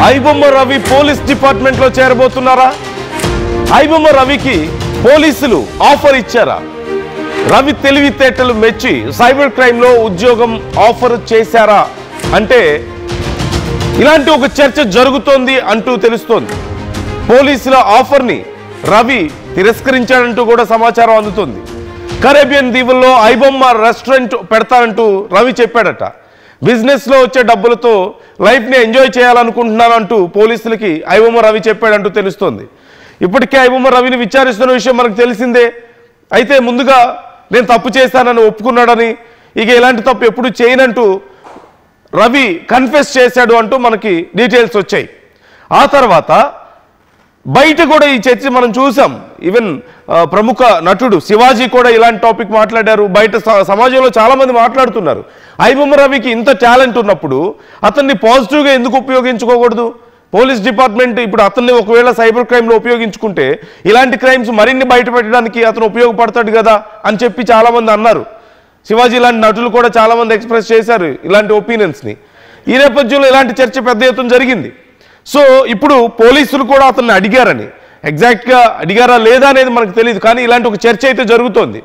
IBomma Ravi police department లో చేరబోతున్నారా? ఐబొమ్మ రవికి పోలీసులు ఆఫర్ ఇచ్చారా? రవి తెలివితేటలు మెచ్చి సైబర్ క్రైమ్ లో ఉద్యోగం ఆఫర్ చేశారా అంటే ఇలాంటి ఒక చర్చ జరుగుతోంది అంటూ తెలుస్తోంది. పోలీసుల ఆఫర్ ని రవి తిరస్కరించాడంటూ కూడా సమాచారం అందుతోంది. కరేబియన్ దీవుల్లో ఐబొమ్మ రెస్టారెంట్ పెడతానంటూ రవి చెప్పాడట. బిజినెస్ లో వచ్చే డబ్బులతో లైఫ్ ని ఎంజాయ్ చేయాలనుకుంటున్నాను అంటూ పోలీసులకి ఐబొమ్మ రవి చెప్పాడంటూ తెలుస్తోంది. ఇప్పటికే ఐబొమ్మ రవిని విచారిస్తున్న విషయం మనకు తెలిసిందే. అయితే ముందుగా నేను తప్పు చేశానని ఒప్పుకున్నాడని, ఇక ఇలాంటి తప్పు ఎప్పుడు చేయనంటూ రవి కన్ఫెస్ చేశాడు అంటూ మనకి డీటెయిల్స్ వచ్చాయి. ఆ తర్వాత బయట కూడా ఈ చర్చ మనం చూసాం. ఈవెన్ ప్రముఖ నటుడు శివాజీ కూడా ఇలాంటి టాపిక్ మాట్లాడారు. బయట సమాజంలో చాలా మంది మాట్లాడుతున్నారు. ఐబొమ్మ రవికి ఇంత టాలెంట్ ఉన్నప్పుడు అతన్ని పాజిటివ్గా ఎందుకు ఉపయోగించుకోకూడదు? పోలీస్ డిపార్ట్మెంట్ ఇప్పుడు అతన్ని ఒకవేళ సైబర్ క్రైమ్లో ఉపయోగించుకుంటే ఇలాంటి క్రైమ్స్ మరిన్ని బయట పెట్టడానికి అతను ఉపయోగపడతాడు కదా అని చెప్పి చాలామంది అన్నారు. శివాజీ ఇలాంటి నటులు కూడా చాలామంది ఎక్స్ప్రెస్ చేశారు ఇలాంటి ఒపీనియన్స్ని. ఈ నేపథ్యంలో ఇలాంటి చర్చ పెద్ద ఎత్తున జరిగింది. సో ఇప్పుడు పోలీసులు కూడా అతన్ని అడిగారని, ఎగ్జాక్ట్గా అడిగారా లేదా అనేది మనకు తెలియదు, కానీ ఇలాంటి ఒక చర్చ అయితే జరుగుతోంది.